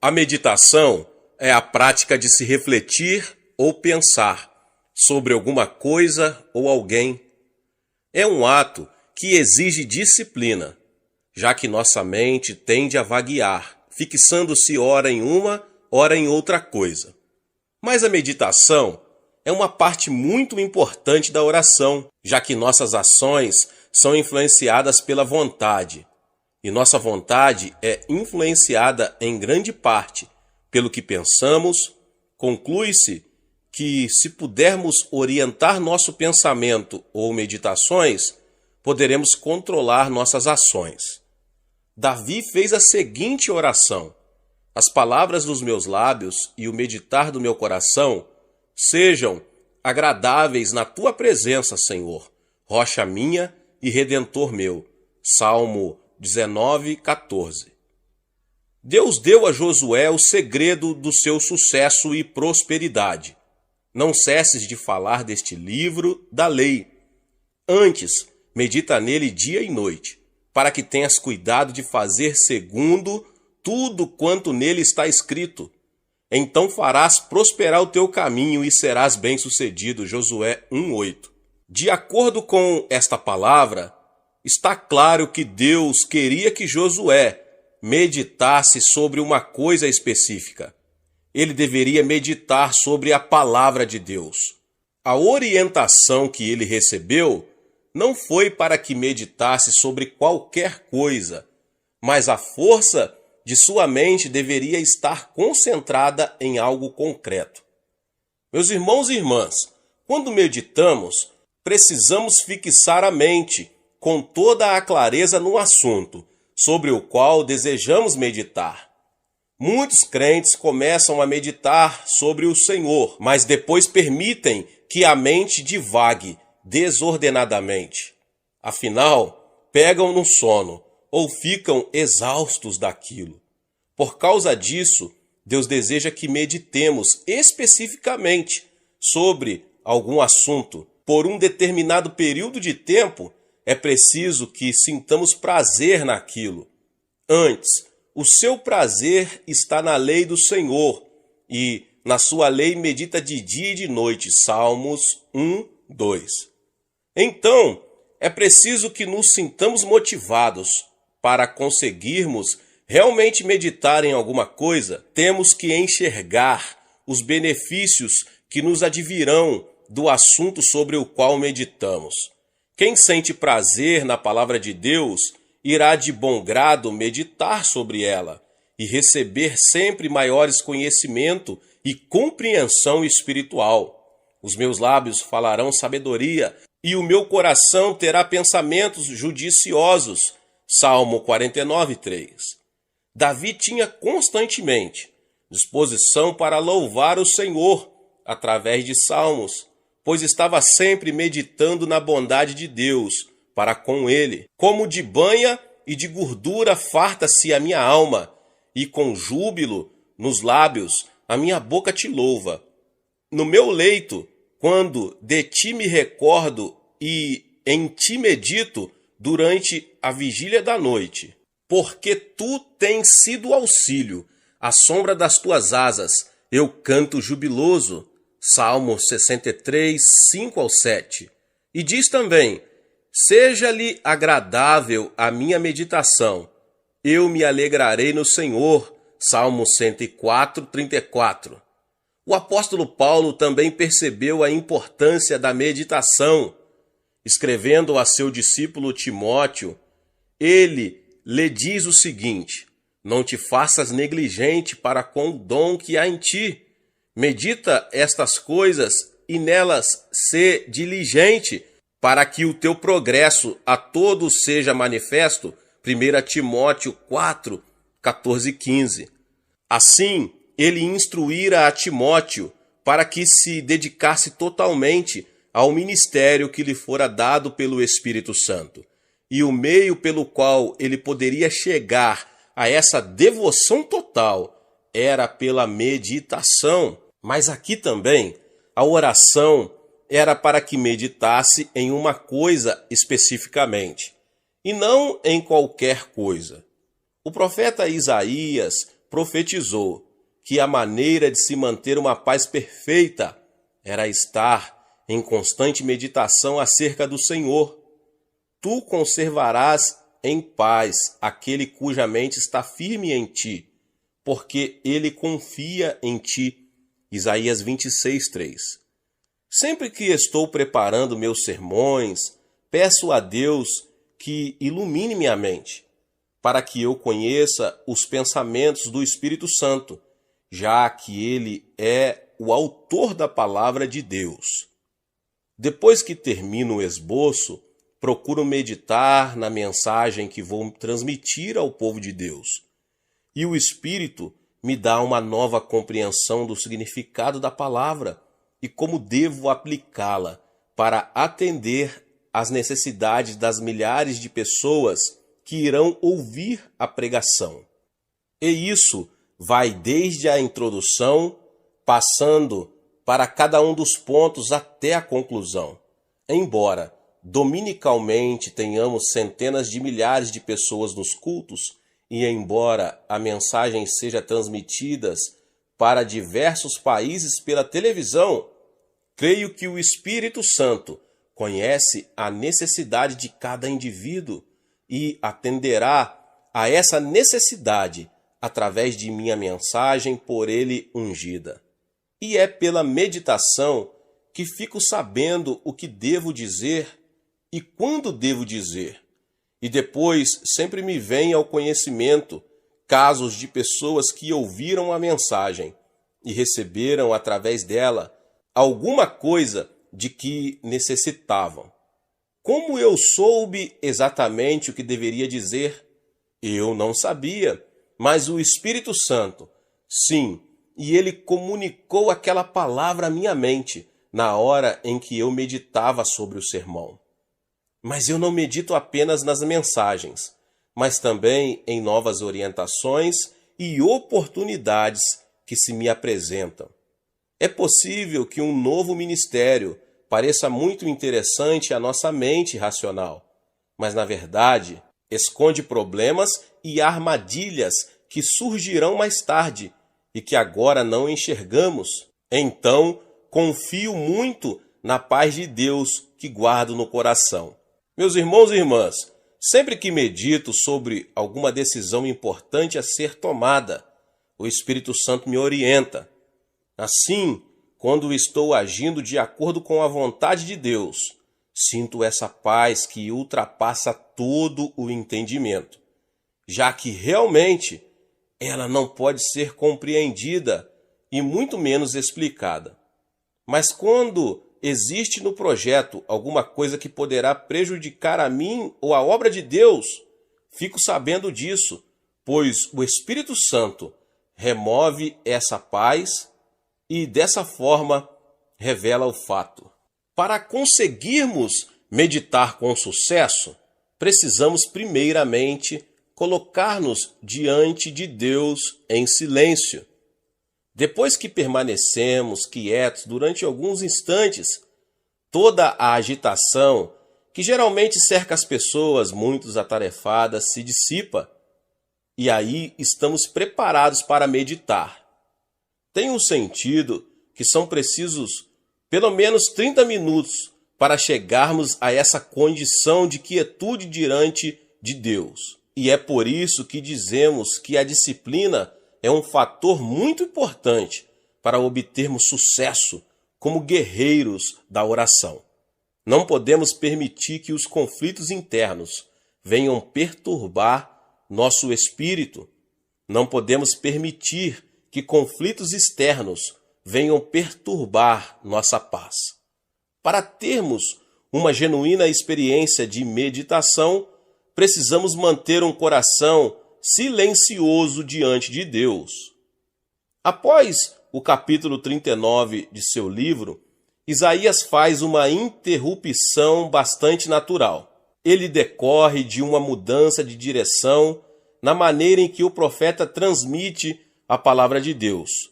A meditação é a prática de se refletir ou pensar sobre alguma coisa ou alguém. É um ato que exige disciplina, já que nossa mente tende a vaguear, fixando-se ora em uma, ora em outra coisa. Mas a meditação é uma parte muito importante da oração, já que nossas ações são influenciadas pela vontade. E nossa vontade é influenciada em grande parte pelo que pensamos. Conclui-se que, se pudermos orientar nosso pensamento ou meditações, poderemos controlar nossas ações. Davi fez a seguinte oração: as palavras dos meus lábios e o meditar do meu coração sejam agradáveis na tua presença, Senhor, rocha minha e redentor meu. Salmo 19:14. Deus deu a Josué o segredo do seu sucesso e prosperidade. Não cesses de falar deste livro da lei. Antes, medita nele dia e noite, para que tenhas cuidado de fazer segundo tudo quanto nele está escrito. Então farás prosperar o teu caminho e serás bem-sucedido. Josué 1:8. De acordo com esta palavra, está claro que Deus queria que Josué meditasse sobre uma coisa específica. Ele deveria meditar sobre a palavra de Deus. A orientação que ele recebeu não foi para que meditasse sobre qualquer coisa, mas a força de sua mente deveria estar concentrada em algo concreto. Meus irmãos e irmãs, quando meditamos, precisamos fixar a mente com toda a clareza no assunto sobre o qual desejamos meditar. Muitos crentes começam a meditar sobre o Senhor, mas depois permitem que a mente divague desordenadamente. Afinal, pegam no sono ou ficam exaustos daquilo. Por causa disso, Deus deseja que meditemos especificamente sobre algum assunto. Por um determinado período de tempo, é preciso que sintamos prazer naquilo. Antes, o seu prazer está na lei do Senhor, e na sua lei medita de dia e de noite. Salmos 1:2. Então, é preciso que nos sintamos motivados. Para conseguirmos realmente meditar em alguma coisa, temos que enxergar os benefícios que nos advirão do assunto sobre o qual meditamos. Quem sente prazer na palavra de Deus irá de bom grado meditar sobre ela e receber sempre maiores conhecimento e compreensão espiritual. Os meus lábios falarão sabedoria e o meu coração terá pensamentos judiciosos. Salmo 49:3. Davi tinha constantemente disposição para louvar o Senhor através de salmos, pois estava sempre meditando na bondade de Deus para com ele. Como de banha e de gordura farta-se a minha alma, e com júbilo nos lábios a minha boca te louva. No meu leito, quando de ti me recordo e em ti medito durante a vigília da noite, porque tu tens sido auxílio, à sombra das tuas asas eu canto jubiloso. Salmo 63, 5-7. E diz também: seja-lhe agradável a minha meditação, eu me alegrarei no Senhor. Salmo 104, 34. O apóstolo Paulo também percebeu a importância da meditação. Escrevendo a seu discípulo Timóteo, ele lhe diz o seguinte: não te faças negligente para com o dom que há em ti. Medita estas coisas e nelas sê diligente, para que o teu progresso a todos seja manifesto. 1 Timóteo 4, 14 e 15. Assim, ele instruíra a Timóteo para que se dedicasse totalmente ao ministério que lhe fora dado pelo Espírito Santo. E o meio pelo qual ele poderia chegar a essa devoção total era pela meditação. Mas aqui também, a oração era para que meditasse em uma coisa especificamente, e não em qualquer coisa. O profeta Isaías profetizou que a maneira de se manter uma paz perfeita era estar em constante meditação acerca do Senhor. Tu conservarás em paz aquele cuja mente está firme em ti, porque ele confia em ti. Isaías 26:3. Sempre que estou preparando meus sermões, peço a Deus que ilumine minha mente, para que eu conheça os pensamentos do Espírito Santo, já que ele é o autor da palavra de Deus. Depois que termino o esboço, procuro meditar na mensagem que vou transmitir ao povo de Deus. E o Espírito me dá uma nova compreensão do significado da palavra e como devo aplicá-la para atender às necessidades das milhares de pessoas que irão ouvir a pregação. E isso vai desde a introdução, passando para cada um dos pontos até a conclusão. Embora dominicalmente tenhamos centenas de milhares de pessoas nos cultos, e embora a mensagem seja transmitida para diversos países pela televisão, creio que o Espírito Santo conhece a necessidade de cada indivíduo e atenderá a essa necessidade através de minha mensagem por ele ungida. E é pela meditação que fico sabendo o que devo dizer e quando devo dizer. E depois sempre me vem ao conhecimento casos de pessoas que ouviram a mensagem e receberam através dela alguma coisa de que necessitavam. Como eu soube exatamente o que deveria dizer? Eu não sabia, mas o Espírito Santo, sim, e ele comunicou aquela palavra à minha mente na hora em que eu meditava sobre o sermão. Mas eu não medito apenas nas mensagens, mas também em novas orientações e oportunidades que se me apresentam. É possível que um novo ministério pareça muito interessante à nossa mente racional, mas na verdade esconde problemas e armadilhas que surgirão mais tarde e que agora não enxergamos. Então, confio muito na paz de Deus que guardo no coração. Meus irmãos e irmãs, sempre que medito sobre alguma decisão importante a ser tomada, o Espírito Santo me orienta. Assim, quando estou agindo de acordo com a vontade de Deus, sinto essa paz que ultrapassa todo o entendimento, já que realmente ela não pode ser compreendida e muito menos explicada. Mas quando existe no projeto alguma coisa que poderá prejudicar a mim ou a obra de Deus, fico sabendo disso, pois o Espírito Santo remove essa paz e dessa forma revela o fato. Para conseguirmos meditar com sucesso, precisamos primeiramente colocar-nos diante de Deus em silêncio. Depois que permanecemos quietos durante alguns instantes, toda a agitação que geralmente cerca as pessoas muito atarefadas se dissipa, e aí estamos preparados para meditar. Tem um sentido que são precisos pelo menos 30 minutos para chegarmos a essa condição de quietude diante de Deus. E é por isso que dizemos que a disciplina é um fator muito importante para obtermos sucesso como guerreiros da oração. Não podemos permitir que os conflitos internos venham perturbar nosso espírito. Não podemos permitir que conflitos externos venham perturbar nossa paz. Para termos uma genuína experiência de meditação, precisamos manter um coração silencioso diante de Deus. Após o capítulo 39 de seu livro, Isaías faz uma interrupção bastante natural. Ele decorre de uma mudança de direção na maneira em que o profeta transmite a palavra de Deus.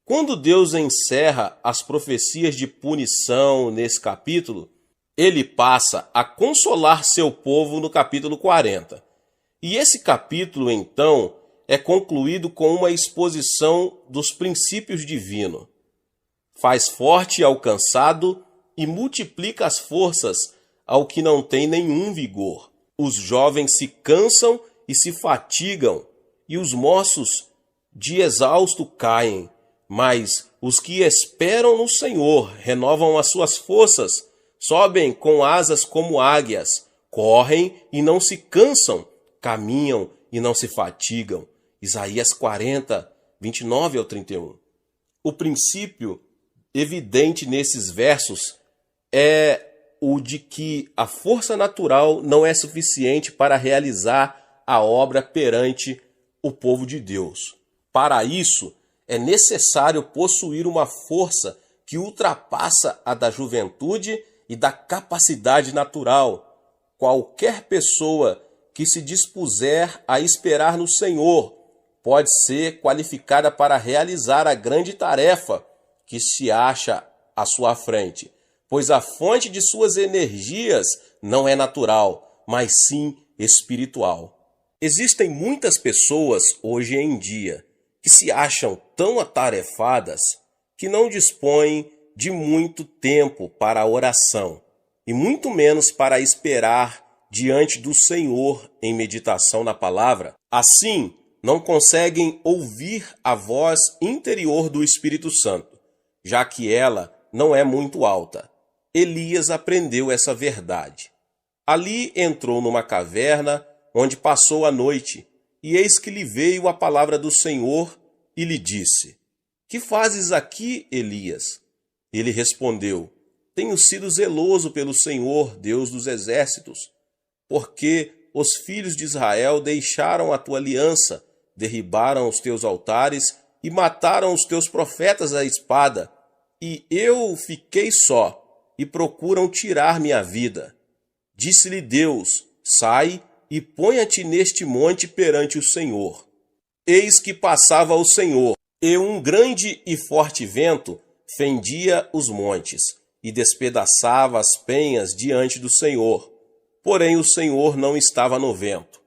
Quando Deus encerra as profecias de punição nesse capítulo, ele passa a consolar seu povo no capítulo 40. E esse capítulo, então, é concluído com uma exposição dos princípios divinos. Faz forte ao cansado e multiplica as forças ao que não tem nenhum vigor. Os jovens se cansam e se fatigam, e os moços de exausto caem. Mas os que esperam no Senhor renovam as suas forças, sobem com asas como águias, correm e não se cansam, caminham e não se fatigam. Isaías 40, 29 ao 31. O princípio evidente nesses versos é o de que a força natural não é suficiente para realizar a obra perante o povo de Deus. Para isso, é necessário possuir uma força que ultrapassa a da juventude e da capacidade natural. Qualquer pessoa que se dispuser a esperar no Senhor pode ser qualificada para realizar a grande tarefa que se acha à sua frente, pois a fonte de suas energias não é natural, mas sim espiritual. Existem muitas pessoas hoje em dia que se acham tão atarefadas que não dispõem de muito tempo para a oração e muito menos para esperar diante do Senhor em meditação na palavra. Assim, não conseguem ouvir a voz interior do Espírito Santo, já que ela não é muito alta. Elias aprendeu essa verdade. Ali entrou numa caverna onde passou a noite, e eis que lhe veio a palavra do Senhor e lhe disse: Que fazes aqui, Elias? Ele respondeu: Tenho sido zeloso pelo Senhor, Deus dos exércitos, porque os filhos de Israel deixaram a tua aliança, derribaram os teus altares e mataram os teus profetas à espada, e eu fiquei só, e procuram tirar minha vida. Disse-lhe Deus: Sai e ponha-te neste monte perante o Senhor. Eis que passava o Senhor, e um grande e forte vento fendia os montes, e despedaçava as penhas diante do Senhor. Porém o Senhor não estava no vento.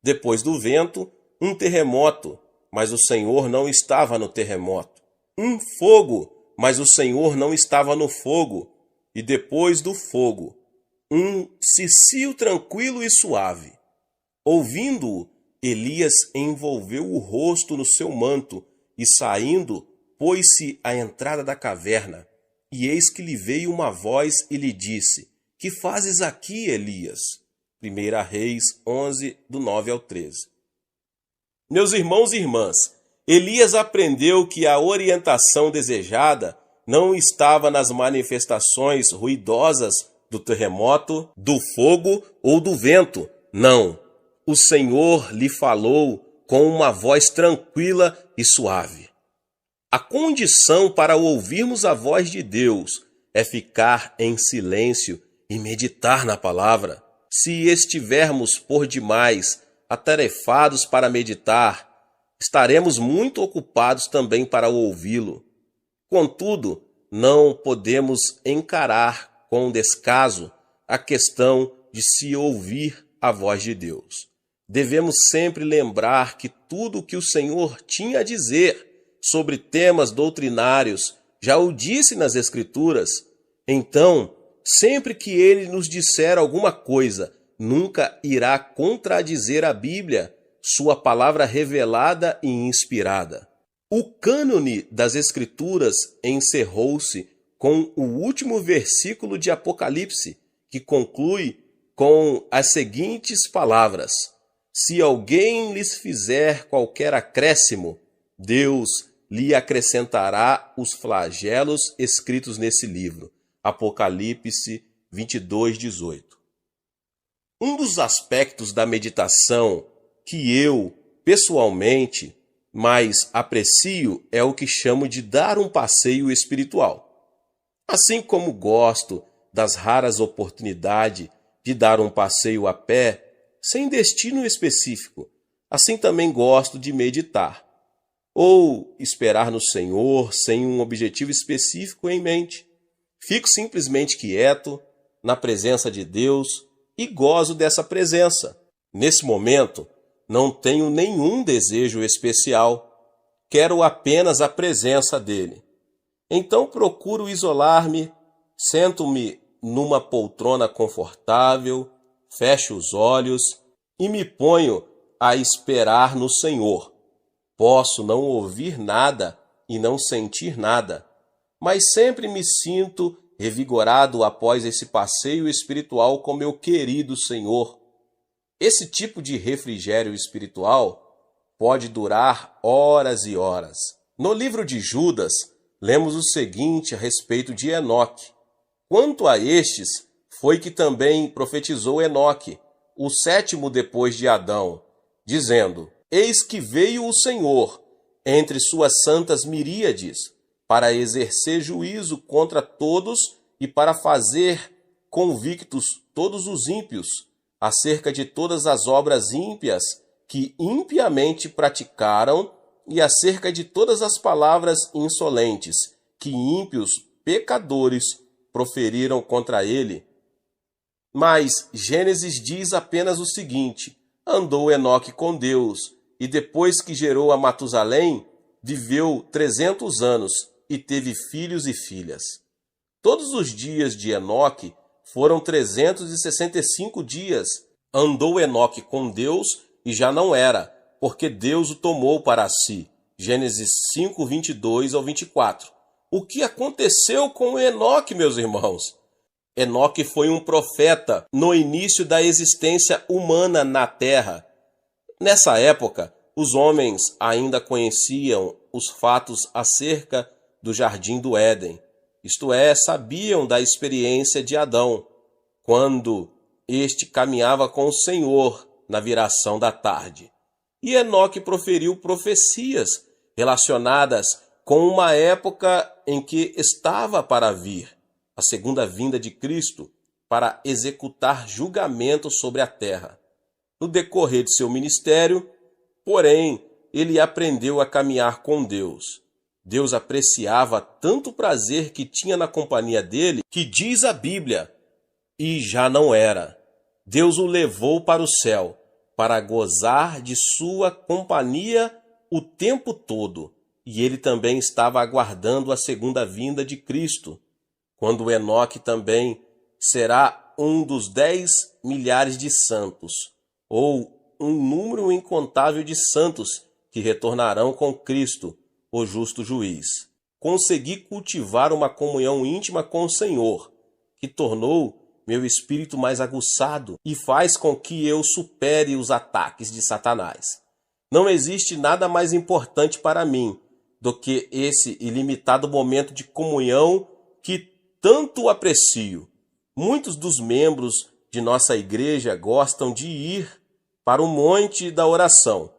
Depois do vento, um terremoto, mas o Senhor não estava no terremoto. Um fogo, mas o Senhor não estava no fogo. E depois do fogo, um cicio tranquilo e suave. Ouvindo-o, Elias envolveu o rosto no seu manto e, saindo, pôs-se à entrada da caverna. E eis que lhe veio uma voz e lhe disse: Que fazes aqui, Elias? 1 Reis 11, do 9 ao 13. Meus irmãos e irmãs, Elias aprendeu que a orientação desejada não estava nas manifestações ruidosas do terremoto, do fogo ou do vento. Não. O Senhor lhe falou com uma voz tranquila e suave. A condição para ouvirmos a voz de Deus é ficar em silêncio e meditar na palavra. Se estivermos por demais atarefados para meditar, estaremos muito ocupados também para ouvi-lo. Contudo, não podemos encarar com descaso a questão de se ouvir a voz de Deus. Devemos sempre lembrar que tudo o que o Senhor tinha a dizer sobre temas doutrinários já o disse nas Escrituras. Então, sempre que ele nos disser alguma coisa, nunca irá contradizer a Bíblia, sua palavra revelada e inspirada. O cânone das Escrituras encerrou-se com o último versículo de Apocalipse, que conclui com as seguintes palavras: Se alguém lhes fizer qualquer acréscimo, Deus lhe acrescentará os flagelos escritos nesse livro. Apocalipse 22, 18. Um dos aspectos da meditação que eu, pessoalmente, mais aprecio é o que chamo de dar um passeio espiritual. Assim como gosto das raras oportunidades de dar um passeio a pé, sem destino específico, assim também gosto de meditar, ou esperar no Senhor sem um objetivo específico em mente. Fico simplesmente quieto, na presença de Deus, e gozo dessa presença. Nesse momento, não tenho nenhum desejo especial. Quero apenas a presença dele. Então procuro isolar-me, sento-me numa poltrona confortável, fecho os olhos e me ponho a esperar no Senhor. Posso não ouvir nada e não sentir nada, mas sempre me sinto revigorado após esse passeio espiritual com meu querido Senhor. Esse tipo de refrigério espiritual pode durar horas e horas. No livro de Judas, lemos o seguinte a respeito de Enoque. Quanto a estes, foi que também profetizou Enoque, o sétimo depois de Adão, dizendo: Eis que veio o Senhor entre suas santas miríades, para exercer juízo contra todos e para fazer convictos todos os ímpios, acerca de todas as obras ímpias que impiamente praticaram e acerca de todas as palavras insolentes que ímpios pecadores proferiram contra ele. Mas Gênesis diz apenas o seguinte: andou Enoque com Deus, e depois que gerou a Matusalém, viveu 300 anos e teve filhos e filhas. Todos os dias de Enoque foram 365 dias. Andou Enoque com Deus e já não era, porque Deus o tomou para si. Gênesis 5, 22 ao 24. O que aconteceu com Enoque, meus irmãos? Enoque foi um profeta no início da existência humana na terra. Nessa época, os homens ainda conheciam os fatos acerca do jardim do Éden. Isto é, sabiam da experiência de Adão, quando este caminhava com o Senhor na viração da tarde. E Enoque proferiu profecias relacionadas com uma época em que estava para vir, a segunda vinda de Cristo, para executar julgamento sobre a terra. No decorrer de seu ministério, porém, ele aprendeu a caminhar com Deus. Deus apreciava tanto o prazer que tinha na companhia dele, que diz a Bíblia, e já não era. Deus o levou para o céu, para gozar de sua companhia o tempo todo, e ele também estava aguardando a segunda vinda de Cristo, quando Enoque também será um dos 10 milhares de santos, ou um número incontável de santos que retornarão com Cristo, o justo juiz. Consegui cultivar uma comunhão íntima com o Senhor, que tornou meu espírito mais aguçado e faz com que eu supere os ataques de Satanás. Não existe nada mais importante para mim do que esse ilimitado momento de comunhão que tanto aprecio. Muitos dos membros de nossa igreja gostam de ir para o monte da oração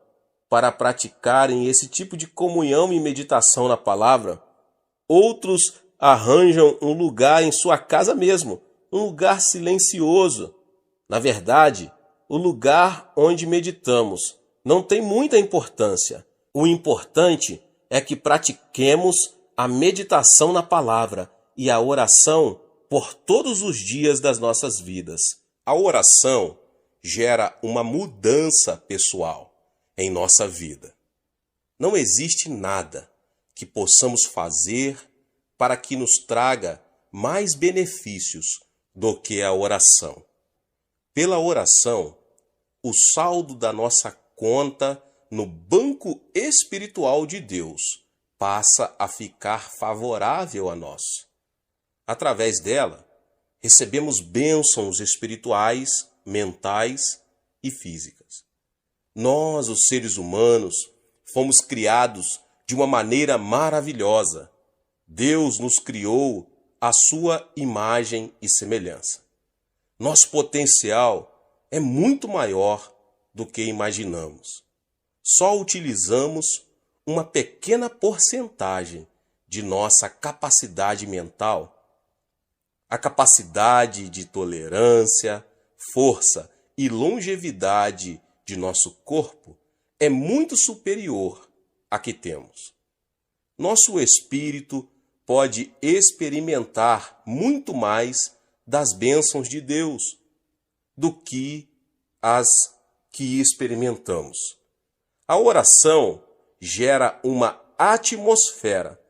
para praticarem esse tipo de comunhão e meditação na palavra. Outros arranjam um lugar em sua casa mesmo, um lugar silencioso. Na verdade, o lugar onde meditamos não tem muita importância. O importante é que pratiquemos a meditação na palavra e a oração por todos os dias das nossas vidas. A oração gera uma mudança pessoal em nossa vida. Não existe nada que possamos fazer para que nos traga mais benefícios do que a oração. Pela oração, o saldo da nossa conta no banco espiritual de Deus passa a ficar favorável a nós. Através dela, recebemos bênçãos espirituais, mentais e físicas. Nós, os seres humanos, fomos criados de uma maneira maravilhosa. Deus nos criou à sua imagem e semelhança. Nosso potencial é muito maior do que imaginamos. Só utilizamos uma pequena porcentagem de nossa capacidade mental. A capacidade de tolerância, força e longevidade de nosso corpo é muito superior à que temos. Nosso espírito pode experimentar muito mais das bênçãos de Deus do que as que experimentamos. A oração gera uma atmosfera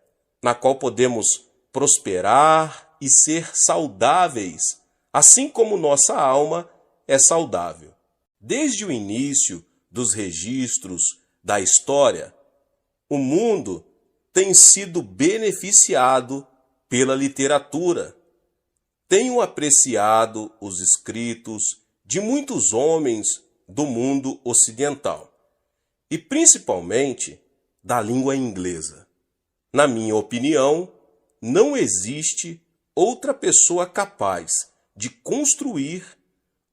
na qual podemos prosperar e ser saudáveis, assim como nossa alma é saudável. Desde o início dos registros da história, o mundo tem sido beneficiado pela literatura. Tenho apreciado os escritos de muitos homens do mundo ocidental, e principalmente da língua inglesa. Na minha opinião, não existe outra pessoa capaz de construir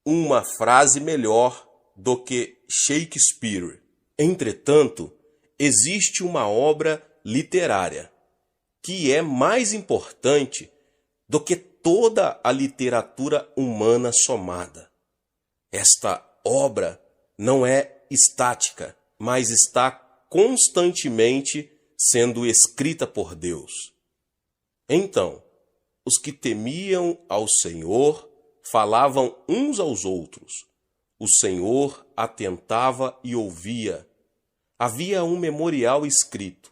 uma frase melhor do que Shakespeare. Entretanto, existe uma obra literária que é mais importante do que toda a literatura humana somada. Esta obra não é estática, mas está constantemente sendo escrita por Deus. Então, os que temiam ao Senhor falavam uns aos outros. O Senhor atentava e ouvia. Havia um memorial escrito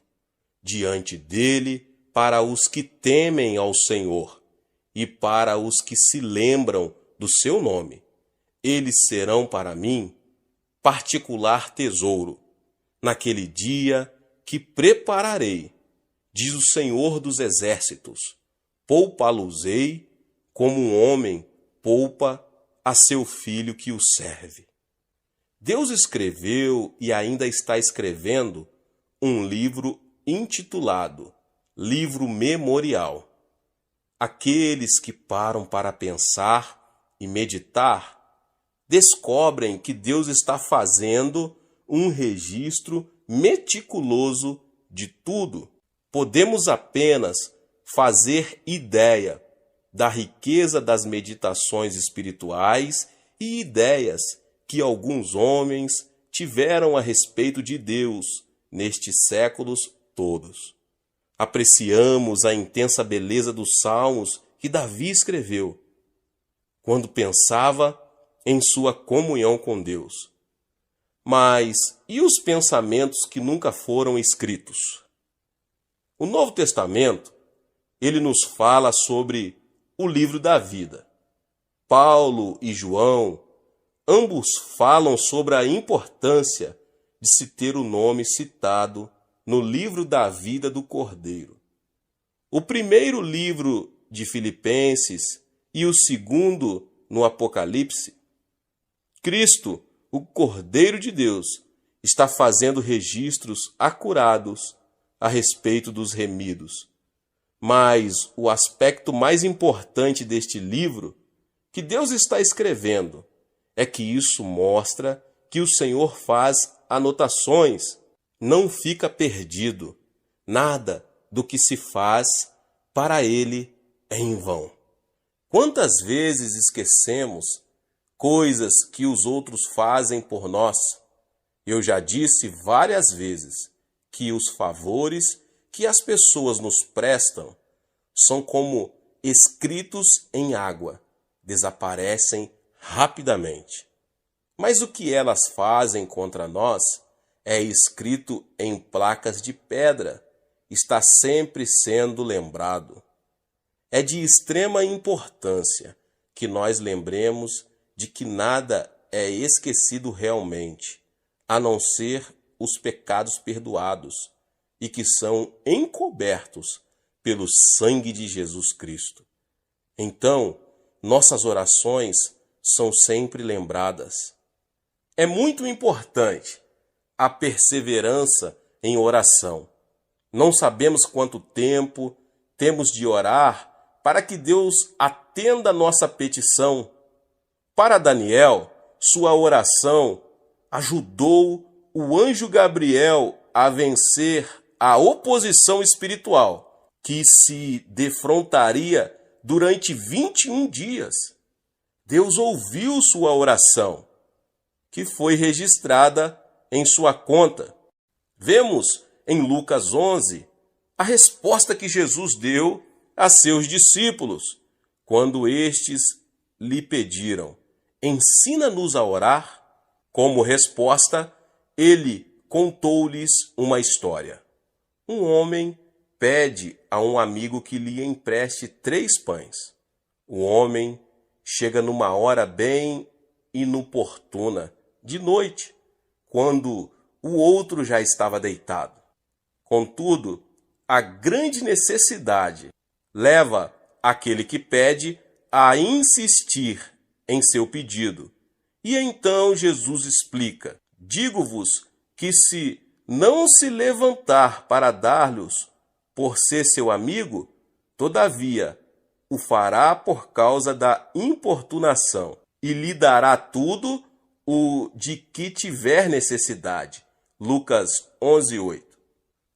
diante dele para os que temem ao Senhor e para os que se lembram do seu nome. Eles serão para mim particular tesouro, naquele dia que prepararei, diz o Senhor dos Exércitos. Poupá-los-ei como um homem poupa a seu filho que o serve. Deus escreveu e ainda está escrevendo um livro intitulado Livro Memorial. Aqueles que param para pensar e meditar descobrem que Deus está fazendo um registro meticuloso de tudo. Podemos apenas fazer ideia da riqueza das meditações espirituais e ideias que alguns homens tiveram a respeito de Deus nestes séculos todos. Apreciamos a intensa beleza dos salmos que Davi escreveu quando pensava em sua comunhão com Deus. Mas e os pensamentos que nunca foram escritos? O Novo Testamento, ele nos fala sobre o livro da vida. Paulo e João, ambos falam sobre a importância de se ter o nome citado no livro da vida do Cordeiro. O primeiro livro de Filipenses e o segundo no Apocalipse, Cristo, o Cordeiro de Deus, está fazendo registros acurados a respeito dos remidos. Mas o aspecto mais importante deste livro que Deus está escrevendo é que isso mostra que o Senhor faz anotações, não fica perdido. Nada do que se faz para Ele é em vão. Quantas vezes esquecemos coisas que os outros fazem por nós? Eu já disse várias vezes que os favores que as pessoas nos prestam são como escritos em água, desaparecem rapidamente. Mas o que elas fazem contra nós é escrito em placas de pedra, está sempre sendo lembrado. É de extrema importância que nós lembremos de que nada é esquecido realmente, a não ser os pecados perdoados e que são encobertos pelo sangue de Jesus Cristo. Então, nossas orações são sempre lembradas. É muito importante a perseverança em oração. Não sabemos quanto tempo temos de orar para que Deus atenda a nossa petição. Para Daniel, sua oração ajudou o anjo Gabriel a vencer a oposição espiritual que se defrontaria durante 21 dias. Deus ouviu sua oração, que foi registrada em sua conta. Vemos em Lucas 11 a resposta que Jesus deu a seus discípulos quando estes lhe pediram: ensina-nos a orar. Como resposta, ele contou-lhes uma história. Um homem pede a um amigo que lhe empreste 3 pães. O homem chega numa hora bem inoportuna, de noite, quando o outro já estava deitado. Contudo, a grande necessidade leva aquele que pede a insistir em seu pedido. E então Jesus explica: digo-vos que se não se levantar para dar-lhes por ser seu amigo, todavia o fará por causa da importunação, e lhe dará tudo o de que tiver necessidade. Lucas 11:8.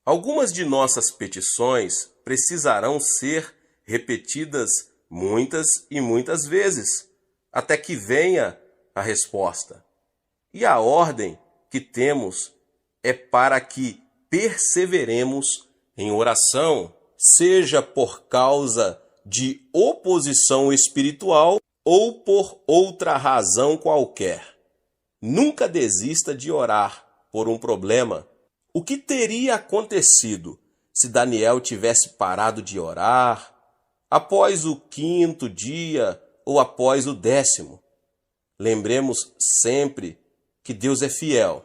Algumas de nossas petições precisarão ser repetidas muitas e muitas vezes, até que venha a resposta. E a ordem que temos é para que perseveremos em oração, seja por causa de oposição espiritual ou por outra razão qualquer. Nunca desista de orar por um problema. O que teria acontecido se Daniel tivesse parado de orar após o 5º dia ou após o 10º? Lembremos sempre que Deus é fiel.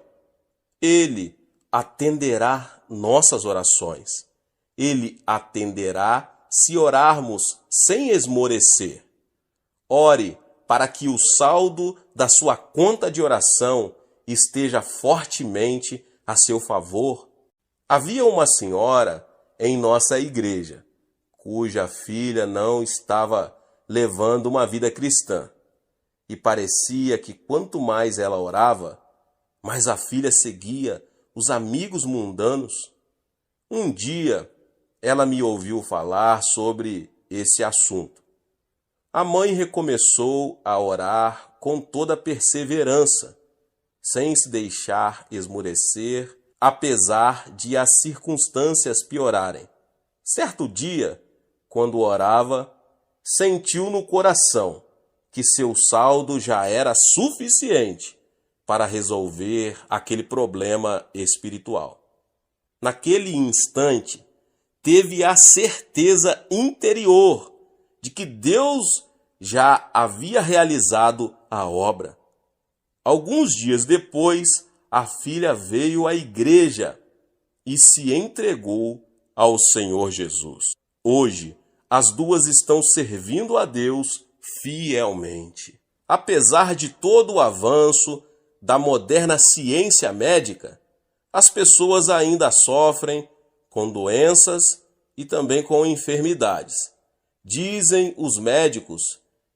Ele atenderá nossas orações. Ele atenderá se orarmos sem esmorecer. Ore para que o saldo da sua conta de oração esteja fortemente a seu favor. Havia uma senhora em nossa igreja, cuja filha não estava levando uma vida cristã. E parecia que quanto mais ela orava, mais a filha seguia os amigos mundanos. Um dia, ela me ouviu falar sobre esse assunto. A mãe recomeçou a orar com toda perseverança, sem se deixar esmorecer, apesar de as circunstâncias piorarem. Certo dia, quando orava, sentiu no coração que seu saldo já era suficiente para resolver aquele problema espiritual. Naquele instante, teve a certeza interior de que Deus já havia realizado a obra. Alguns dias depois, a filha veio à igreja e se entregou ao Senhor Jesus. Hoje, as duas estão servindo a Deus fielmente. Apesar de todo o avanço da moderna ciência médica, as pessoas ainda sofrem com doenças e também com enfermidades. Dizem os médicos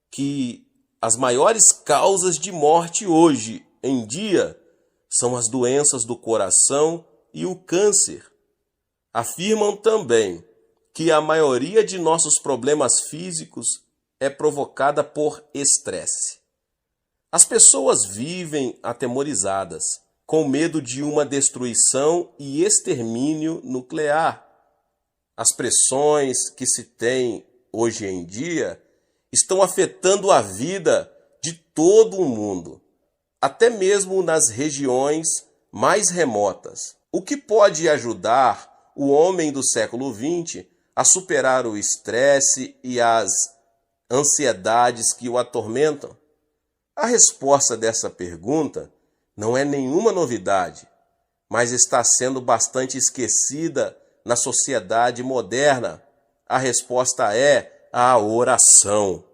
que as maiores causas de morte hoje em dia são as doenças do coração e o câncer. Afirmam também que a maioria de nossos problemas físicos é provocada por estresse. As pessoas vivem atemorizadas, com medo de uma destruição e extermínio nuclear. As pressões que se tem hoje em dia estão afetando a vida de todo o mundo, até mesmo nas regiões mais remotas. O que pode ajudar o homem do século XX a superar o estresse e as ansiedades que o atormentam? A resposta dessa pergunta não é nenhuma novidade, mas está sendo bastante esquecida na sociedade moderna. A resposta é a oração.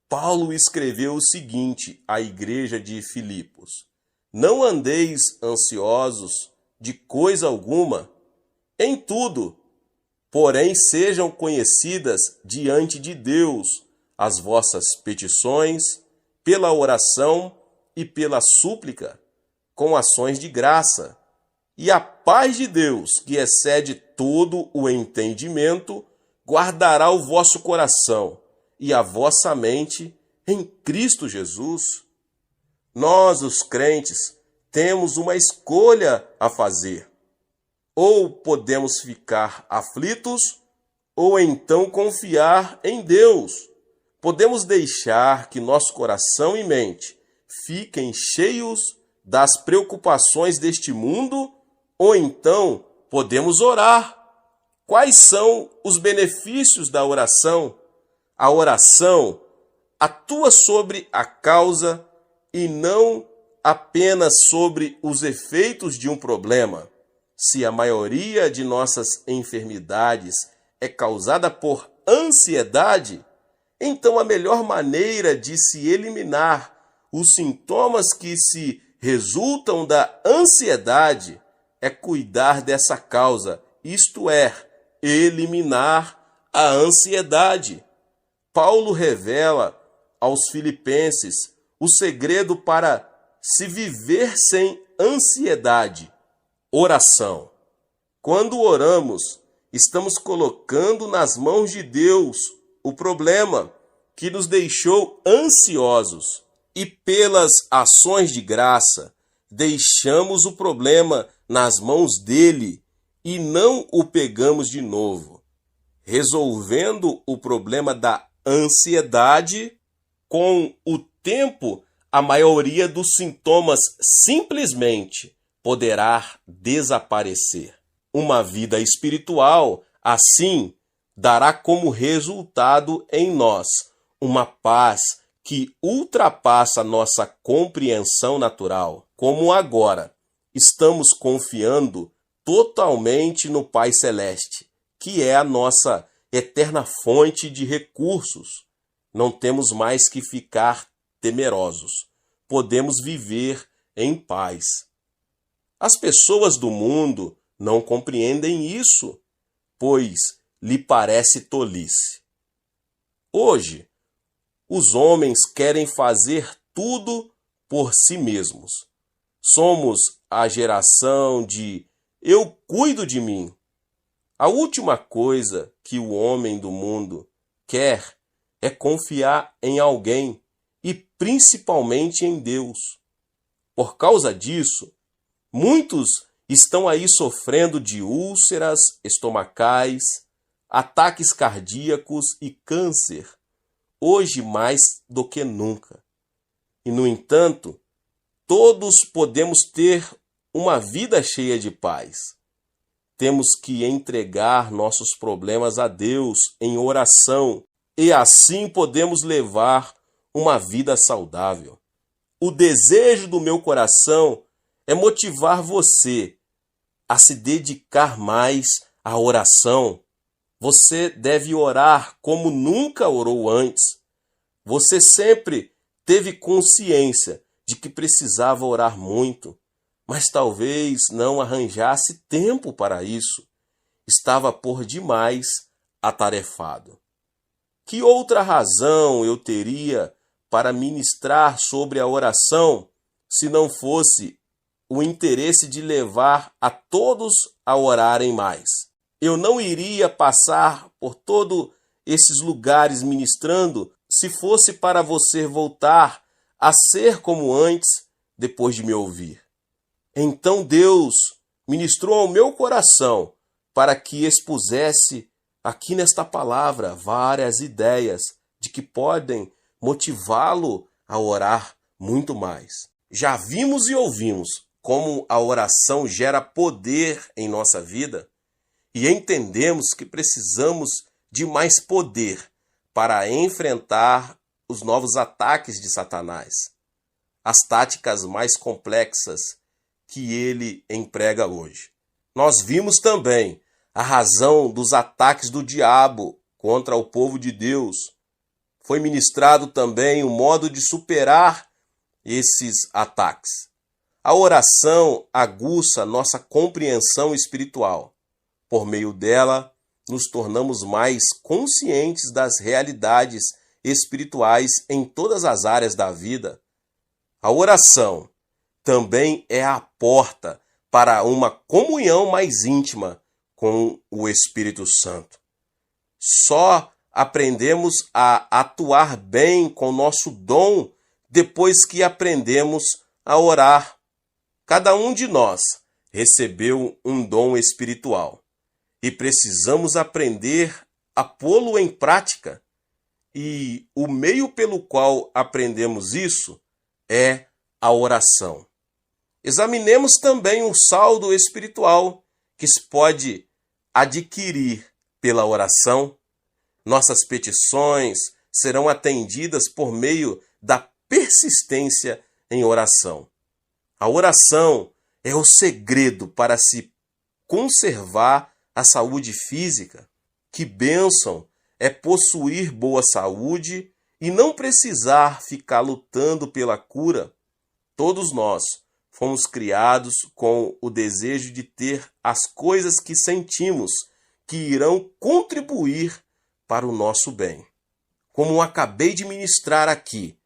Paulo escreveu o seguinte à igreja de Filipos: não andeis ansiosos de coisa alguma, em tudo, porém sejam conhecidas diante de Deus as vossas petições, pela oração e pela súplica, com ações de graça. E a paz de Deus, que excede todo o entendimento, guardará o vosso coração e a vossa mente em Cristo Jesus. Nós, os crentes, temos uma escolha a fazer. Ou podemos ficar aflitos, ou então confiar em Deus. Podemos deixar que nosso coração e mente fiquem cheios das preocupações deste mundo, ou então podemos orar. Quais são os benefícios da oração? A oração atua sobre a causa e não apenas sobre os efeitos de um problema. Se a maioria de nossas enfermidades é causada por ansiedade, então a melhor maneira de se eliminar os sintomas que se resultam da ansiedade é cuidar dessa causa, isto é, eliminar a ansiedade. Paulo revela aos Filipenses o segredo para se viver sem ansiedade: oração. Quando oramos, estamos colocando nas mãos de Deus o problema que nos deixou ansiosos, e pelas ações de graça, deixamos o problema nas mãos dele e não o pegamos de novo, resolvendo o problema da ansiedade. Com o tempo, a maioria dos sintomas simplesmente poderá desaparecer. Uma vida espiritual, assim, dará como resultado em nós uma paz que ultrapassa nossa compreensão natural. Como agora estamos confiando totalmente no Pai Celeste, que é a nossa eterna fonte de recursos, não temos mais que ficar temerosos. Podemos viver em paz. As pessoas do mundo não compreendem isso, pois lhe parece tolice. Hoje, os homens querem fazer tudo por si mesmos. Somos a geração de eu cuido de mim. A última coisa que o homem do mundo quer é confiar em alguém e principalmente em Deus. Por causa disso, muitos estão aí sofrendo de úlceras estomacais, ataques cardíacos e câncer, hoje mais do que nunca. E, no entanto, todos podemos ter uma vida cheia de paz. Temos que entregar nossos problemas a Deus em oração e assim podemos levar uma vida saudável. O desejo do meu coração é motivar você a se dedicar mais à oração. Você deve orar como nunca orou antes. Você sempre teve consciência de que precisava orar muito, mas talvez não arranjasse tempo para isso. Estava por demais atarefado. Que outra razão eu teria para ministrar sobre a oração se não fosse o interesse de levar a todos a orarem mais? Eu não iria passar por todos esses lugares ministrando se fosse para você voltar a ser como antes depois de me ouvir. Então Deus ministrou ao meu coração para que expusesse aqui nesta palavra várias ideias de que podem motivá-lo a orar muito mais. Já vimos e ouvimos como a oração gera poder em nossa vida e entendemos que precisamos de mais poder para enfrentar os novos ataques de Satanás, as táticas mais complexas que ele emprega hoje. Nós vimos também a razão dos ataques do diabo contra o povo de Deus. Foi ministrado também o modo de superar esses ataques. A oração aguça nossa compreensão espiritual. Por meio dela, nos tornamos mais conscientes das realidades espirituais em todas as áreas da vida. A oração também é a porta para uma comunhão mais íntima com o Espírito Santo. Só aprendemos a atuar bem com nosso dom depois que aprendemos a orar. Cada um de nós recebeu um dom espiritual e precisamos aprender a pô-lo em prática. E o meio pelo qual aprendemos isso é a oração. Examinemos também o saldo espiritual que se pode adquirir pela oração. Nossas petições serão atendidas por meio da persistência em oração. A oração é o segredo para se conservar a saúde física. Que bênção é possuir boa saúde e não precisar ficar lutando pela cura. Todos nós fomos criados com o desejo de ter as coisas que sentimos que irão contribuir para o nosso bem. Como acabei de ministrar aqui,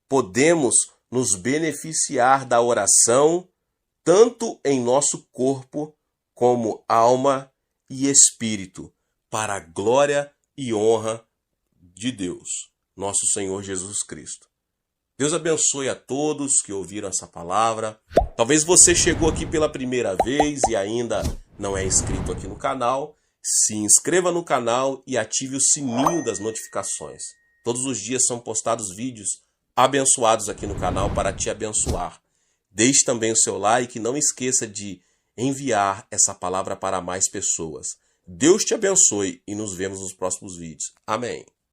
podemos nos beneficiar da oração tanto em nosso corpo como alma e espírito, para a glória e honra de Deus, nosso Senhor Jesus Cristo. Deus abençoe a todos que ouviram essa palavra. Talvez você chegou aqui pela primeira vez e ainda não é inscrito aqui no canal. Se inscreva no canal e ative o sininho das notificações. Todos os dias são postados vídeos abençoados aqui no canal para te abençoar. Deixe também o seu like e não esqueça de enviar essa palavra para mais pessoas. Deus te abençoe e nos vemos nos próximos vídeos. Amém.